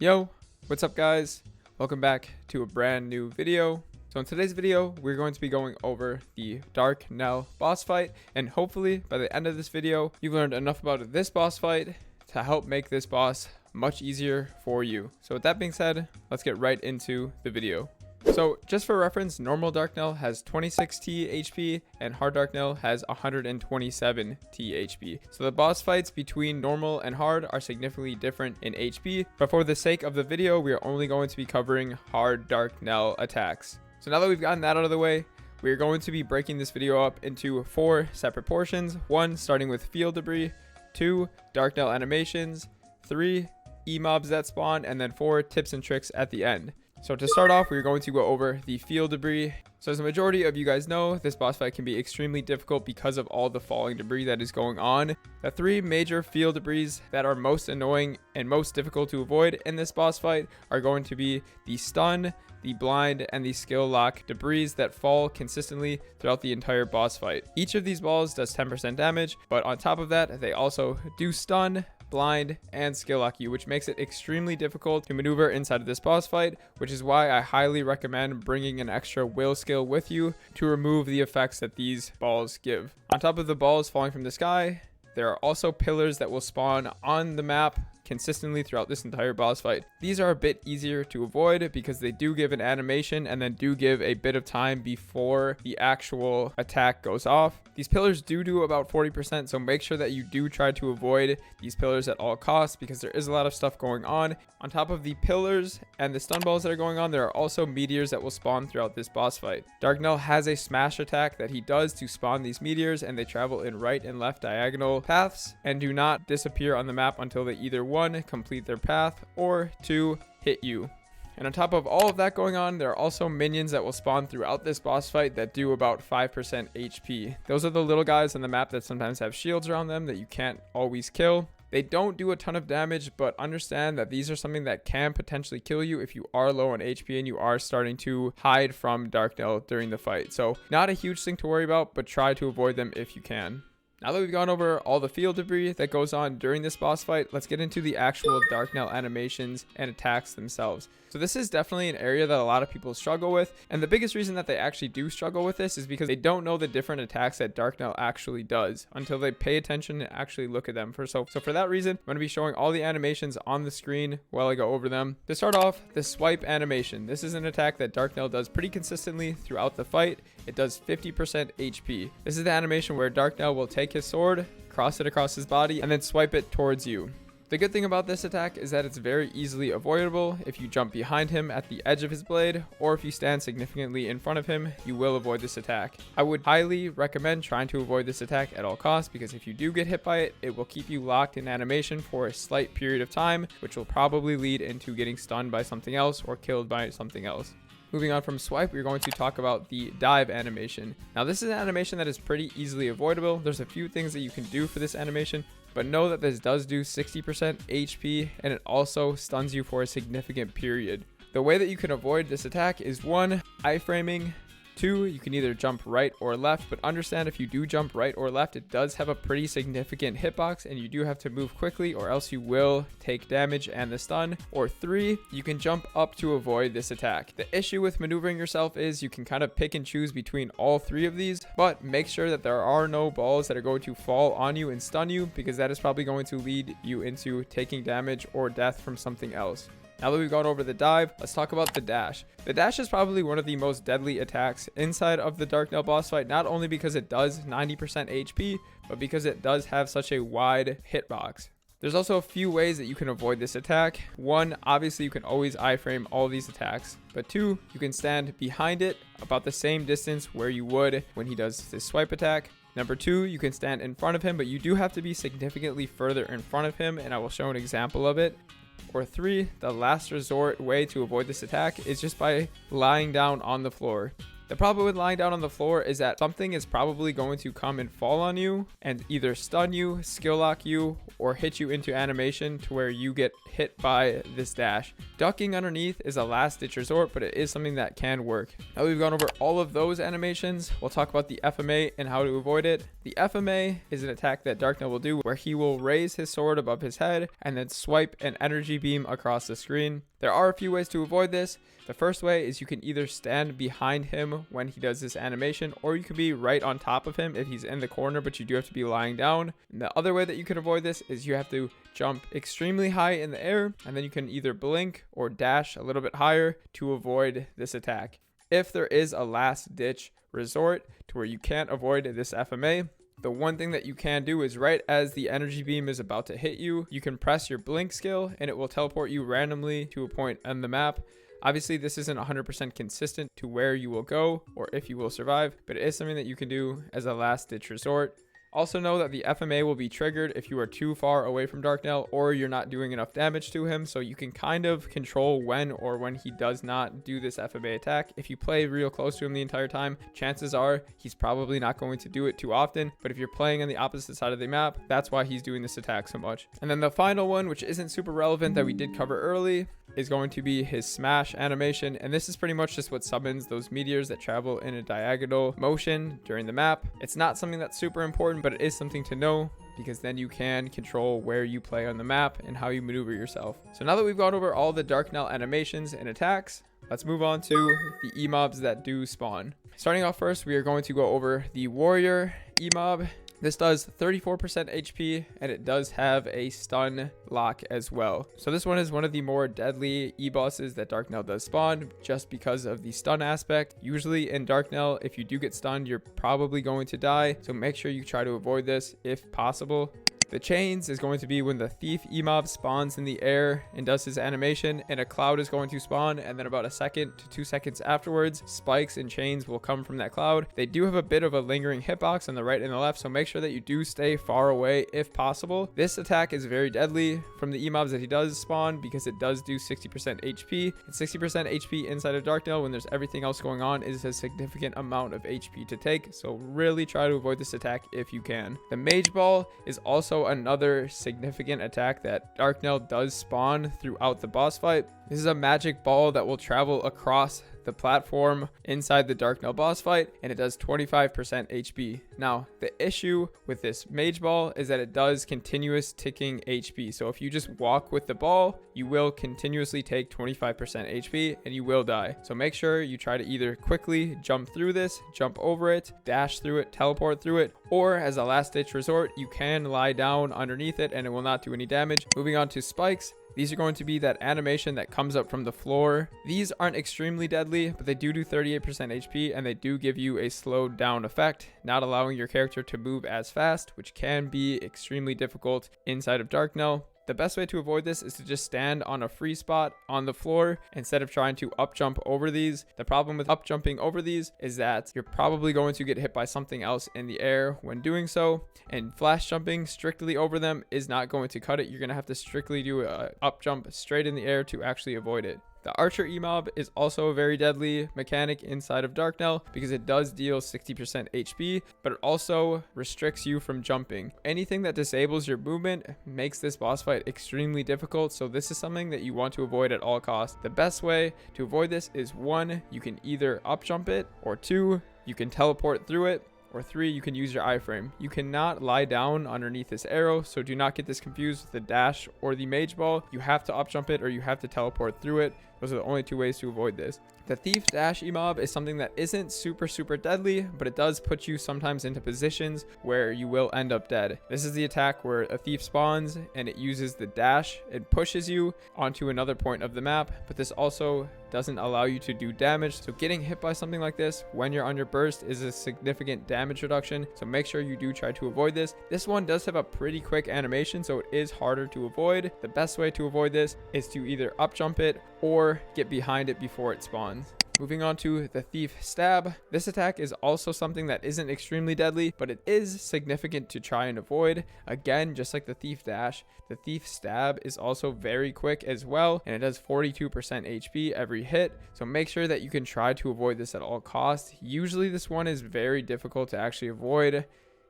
Yo, what's up guys? Welcome back to a brand new video. So in today's video, we're going to be going over the Darknell boss fight, and hopefully by the end of this video, you've learned enough about this boss fight to help make this boss much easier for you. So with that being said, let's get right into the video. So just for reference, normal Darknell has 26 T HP and hard Darknell has 127 T HP. So the boss fights between normal and hard are significantly different in HP, but for the sake of the video, we are only going to be covering hard Darknell attacks. So now that we've gotten that out of the way, we are going to be breaking this video up into 4 separate portions. 1, starting with field debris, 2, Darknell animations, 3, Emobs that spawn, and then 4, tips and tricks at the end. So to start off, we're going to go over the field debris. So as the majority of you guys know, this boss fight can be extremely difficult because of all the falling debris that is going on. The 3 major field debris that are most annoying and most difficult to avoid in this boss fight are going to be the stun, the blind, and the skill lock debris that fall consistently throughout the entire boss fight. Each of these balls does 10% damage, but on top of that, they also do stun, blind, and skill lock you, which makes it extremely difficult to maneuver inside of this boss fight, which is why I highly recommend bringing an extra will skill with you to remove the effects that these balls give. On top of the balls falling from the sky, there are also pillars that will spawn on the map consistently throughout this entire boss fight. These are a bit easier to avoid because they do give an animation and then do give a bit of time before the actual attack goes off. These pillars do about 40%, so make sure that you do try to avoid these pillars at all costs because there is a lot of stuff going on. On top of the pillars and the stun balls that are going on, there are also meteors that will spawn throughout this boss fight. Darknell has a smash attack that he does to spawn these meteors, and they travel in right and left diagonal paths and do not disappear on the map until they either 1, complete their path, or 2, hit you. And on top of all of that going on, there are also minions that will spawn throughout this boss fight that do about 5% HP. Those are the little guys on the map that sometimes have shields around them that you can't always kill. They don't do a ton of damage, but understand that these are something that can potentially kill you if you are low on HP and you are starting to hide from Darknell during the fight. So not a huge thing to worry about, but try to avoid them if you can. Now that we've gone over all the field debris that goes on during this boss fight, let's get into the actual Darknell animations and attacks themselves. So this is definitely an area that a lot of people struggle with, and the biggest reason that they actually do struggle with this is because they don't know the different attacks that Darknell actually does until they pay attention and actually look at them. So for that reason, I'm going to be showing all the animations on the screen while I go over them. To start off, the swipe animation. This is an attack that Darknell does pretty consistently throughout the fight. It does 50% HP. This is the animation where Darknell will take his sword, cross it across his body, and then swipe it towards you. The good thing about this attack is that it's very easily avoidable. If you jump behind him at the edge of his blade, or if you stand significantly in front of him, you will avoid this attack. I would highly recommend trying to avoid this attack at all costs, because if you do get hit by it, it will keep you locked in animation for a slight period of time, which will probably lead into getting stunned by something else or killed by something else. Moving on from swipe, we're going to talk about the dive animation. Now this is an animation that is pretty easily avoidable. There's a few things that you can do for this animation, but know that this does do 60% HP, and it also stuns you for a significant period. The way that you can avoid this attack is 1, iframing. 2, you can either jump right or left, but understand if you do jump right or left, it does have a pretty significant hitbox and you do have to move quickly or else you will take damage and the stun. Or 3, you can jump up to avoid this attack. The issue with maneuvering yourself is you can kind of pick and choose between all 3 of these, but make sure that there are no balls that are going to fall on you and stun you, because that is probably going to lead you into taking damage or death from something else. Now that we've gone over the dive, let's talk about the dash. The dash is probably one of the most deadly attacks inside of the Darknell boss fight, not only because it does 90% HP, but because it does have such a wide hitbox. There's also a few ways that you can avoid this attack. 1, obviously you can always iframe all these attacks, but 2, you can stand behind it about the same distance where you would when he does this swipe attack. Number 2, you can stand in front of him, but you do have to be significantly further in front of him, and I will show an example of it. Or 3, the last resort way to avoid this attack is just by lying down on the floor. The problem with lying down on the floor is that something is probably going to come and fall on you and either stun you, skill lock you, or hit you into animation to where you get hit by this dash. Ducking underneath is a last ditch resort, but it is something that can work. Now we've gone over all of those animations, we'll talk about the FMA and how to avoid it. The FMA is an attack that Darknell will do where he will raise his sword above his head and then swipe an energy beam across the screen. There are a few ways to avoid this. The first way is you can either stand behind him when he does this animation, or you can be right on top of him if he's in the corner, but you do have to be lying down. And the other way that you can avoid this is you have to jump extremely high in the air, and then you can either blink or dash a little bit higher to avoid this attack. If there is a last ditch resort to where you can't avoid this FMA, the one thing that you can do is right as the energy beam is about to hit you, you can press your blink skill and it will teleport you randomly to a point on the map. Obviously, this isn't 100% consistent to where you will go or if you will survive, but it is something that you can do as a last ditch resort. Also know that the FMA will be triggered if you are too far away from Darknell or you're not doing enough damage to him, so you can kind of control when he does not do this FMA attack. If you play real close to him the entire time, chances are he's probably not going to do it too often, but if you're playing on the opposite side of the map, that's why he's doing this attack so much. And then the final one, which isn't super relevant that we did cover early, is going to be his smash animation, and this is pretty much just what summons those meteors that travel in a diagonal motion during the map. It's not something that's super important, but it is something to know because then you can control where you play on the map and how you maneuver yourself. So now that we've gone over all the Darknell animations and attacks, let's move on to the Emobs that do spawn. Starting off first, we are going to go over the warrior Emob. This does 34% HP and it does have a stun lock as well. So this one is one of the more deadly E-bosses that Darknell does spawn just because of the stun aspect. Usually in Darknell, if you do get stunned, you're probably going to die. So make sure you try to avoid this if possible. The chains is going to be when the thief Emob spawns in the air and does his animation, and a cloud is going to spawn, and then about 1 second to 2 seconds afterwards, spikes and chains will come from that cloud. They do have a bit of a lingering hitbox on the right and the left, so make sure that you do stay far away if possible. This attack is very deadly from the Emobs that he does spawn because it does do 60% HP, and 60% HP inside of Darknell when there's everything else going on is a significant amount of HP to take, so really try to avoid this attack if you can. The Mage Ball is also another significant attack that Darknell does spawn throughout the boss fight. This is a magic ball that will travel across the platform inside the Darknell boss fight, and it does 25% HP. Now, the issue with this Mage Ball is that it does continuous ticking HP. So if you just walk with the ball, you will continuously take 25% HP and you will die. So make sure you try to either quickly jump through this, jump over it, dash through it, teleport through it, or as a last ditch resort, you can lie down underneath it and it will not do any damage. Moving on to spikes. These are going to be that animation that comes up from the floor. These aren't extremely deadly, but they do 38% HP and they do give you a slowed down effect, not allowing your character to move as fast, which can be extremely difficult inside of Darknell. The best way to avoid this is to just stand on a free spot on the floor instead of trying to up jump over these. The problem with up jumping over these is that you're probably going to get hit by something else in the air when doing so, and flash jumping strictly over them is not going to cut it. You're going to have to strictly do a up jump straight in the air to actually avoid it. The Archer Emob is also a very deadly mechanic inside of Darknell because it does deal 60% HP, but it also restricts you from jumping. Anything that disables your movement makes this boss fight extremely difficult, so this is something that you want to avoid at all costs. The best way to avoid this is 1, you can either up jump it, or 2, you can teleport through it, or 3, you can use your iframe. You cannot lie down underneath this arrow, so do not get this confused with the dash or the Mage Ball. You have to up jump it or you have to teleport through it. Those are the only 2 ways to avoid this. The Thief Dash Emob is something that isn't super deadly, but it does put you sometimes into positions where you will end up dead. This is the attack where a thief spawns and it uses the dash. It pushes you onto another point of the map, but this also doesn't allow you to do damage. So getting hit by something like this when you're under burst is a significant damage reduction. So make sure you do try to avoid this. This one does have a pretty quick animation, so it is harder to avoid. The best way to avoid this is to either up jump it or get behind it before it spawns. Moving on to the Thief Stab. This attack is also something that isn't extremely deadly, but it is significant to try and avoid. Again, just like the Thief Dash, the Thief Stab is also very quick as well, and it does 42% HP every hit, so make sure that you can try to avoid this at all costs. Usually this one is very difficult to actually avoid,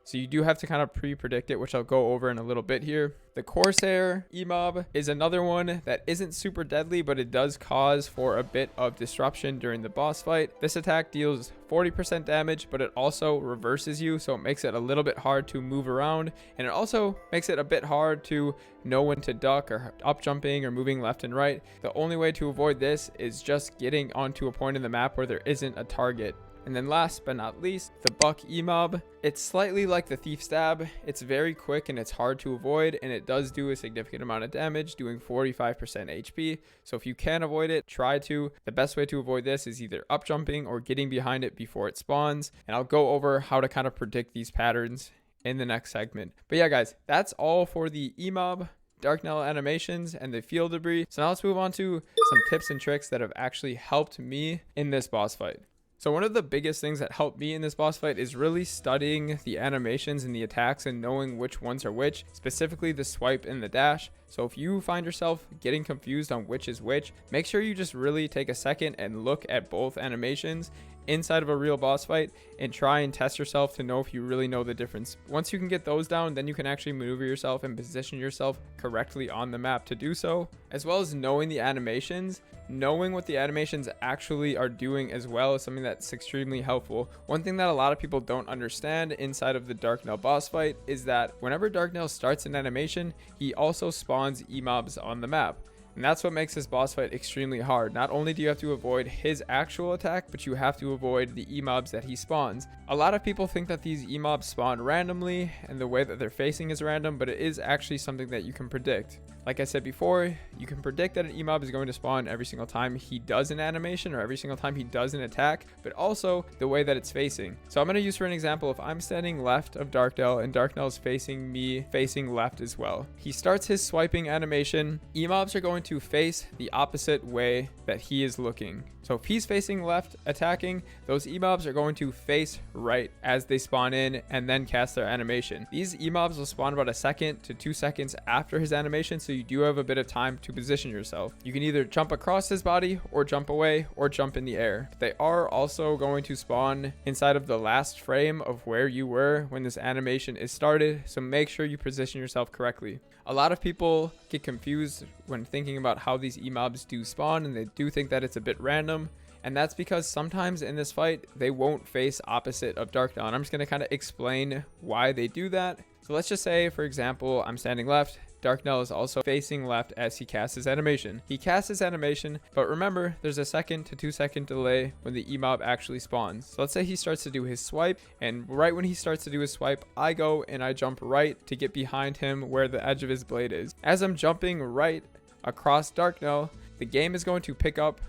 so you do have to kind of pre-predict it, which I'll go over in a little bit here. The Corsair Emob is another one that isn't super deadly, but it does cause for a bit of disruption during the boss fight. This attack deals 40% damage, but it also reverses you, so it makes it a little bit hard to move around, and it also makes it a bit hard to know when to duck or up jumping or moving left and right. The only way to avoid this is just getting onto a point in the map where there isn't a target. And then last but not least, the Buck Emob. It's slightly like the Thief Stab. It's very quick and it's hard to avoid, and it does do a significant amount of damage, doing 45% HP. So if you can avoid it, try to. The best way to avoid this is either up jumping or getting behind it before it spawns. And I'll go over how to kind of predict these patterns in the next segment. But yeah, guys, that's all for the Emob, Darknell animations, and the field debris. So now let's move on to some tips and tricks that have actually helped me in this boss fight. So one of the biggest things that helped me in this boss fight is really studying the animations and the attacks and knowing which ones are which, specifically the swipe and the dash. So if you find yourself getting confused on which is which, make sure you just really take a second and look at both animations inside of a real boss fight and try and test yourself to know if you really know the difference. Once you can get those down, then you can actually maneuver yourself and position yourself correctly on the map to do so, as well as knowing the animations. Knowing what the animations actually are doing as well is something that's extremely helpful. One thing that a lot of people don't understand inside of the Darknell boss fight is that whenever Darknell starts an animation, he also spawns Emobs on the map. And that's what makes this boss fight extremely hard. Not only do you have to avoid his actual attack, but you have to avoid the Emobs that he spawns. A lot of people think that these Emobs spawn randomly and the way that they're facing is random, but it is actually something that you can predict. Like I said before, you can predict that an Emob is going to spawn every single time he does an animation or every single time he does an attack, but also the way that it's facing. So I'm going to use for an example, if I'm standing left of Darknell and Darknell is facing me facing left as well. He starts his swiping animation. Emobs are going to face the opposite way that he is looking. So if he's facing left attacking, those Emobs are going to face right as they spawn in and then cast their animation. These Emobs will spawn about 1 to 2 seconds after his animation, so you do have a bit of time to position yourself. You can either jump across his body or jump away or jump in the air. They are also going to spawn inside of the last frame of where you were when this animation is started, so make sure you position yourself correctly. A lot of people get confused when thinking about how these Emobs do spawn, and they do think that it's a bit random. And that's because sometimes in this fight, they won't face opposite of Darknell. And I'm just going to kind of explain why they do that. So let's just say, for example, I'm standing left. Darknell is also facing left as he casts his animation. He casts his animation, but remember, there's a 1 to 2 second delay when the Emob actually spawns. So let's say he starts to do his swipe, and right when he starts to do his swipe, I go and I jump right to get behind him where the edge of his blade is. As I'm jumping right across Darknell, the game is going to pick up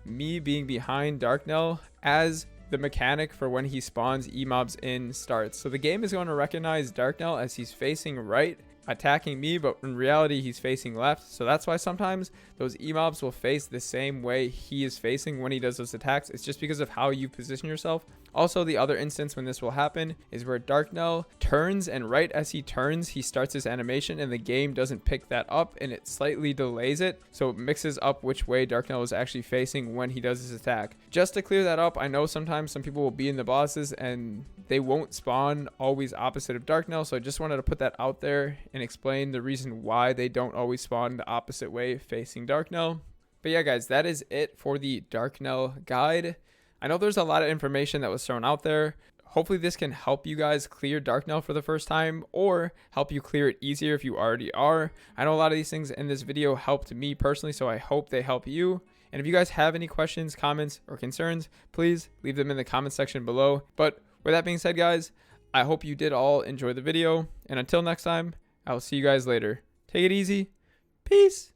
me being behind Darknell as the mechanic for when he spawns Emobs in starts. So the game is going to recognize Darknell as he's facing right, attacking me, but in reality he's facing left. So that's why sometimes those Emobs will face the same way he is facing when he does those attacks. It's just because of how you position yourself. Also, the other instance when this will happen is where Darknell turns, and right as he turns, he starts his animation, and the game doesn't pick that up, and it slightly delays it, so it mixes up which way Darknell is actually facing when he does his attack. Just to clear that up, I know sometimes some people will be in the bosses and they won't spawn always opposite of Darknell, so I just wanted to put that out there and explain the reason why they don't always spawn the opposite way facing Darknell. But yeah, guys, that is it for the Darknell guide. I know there's a lot of information that was thrown out there. Hopefully this can help you guys clear Darknell for the first time, or help you clear it easier if you already are. I know a lot of these things in this video helped me personally, so I hope they help you. And if you guys have any questions, comments, or concerns, please leave them in the comment section below. But with that being said, guys, I hope you did all enjoy the video. And until next time, I'll see you guys later. Take it easy. Peace.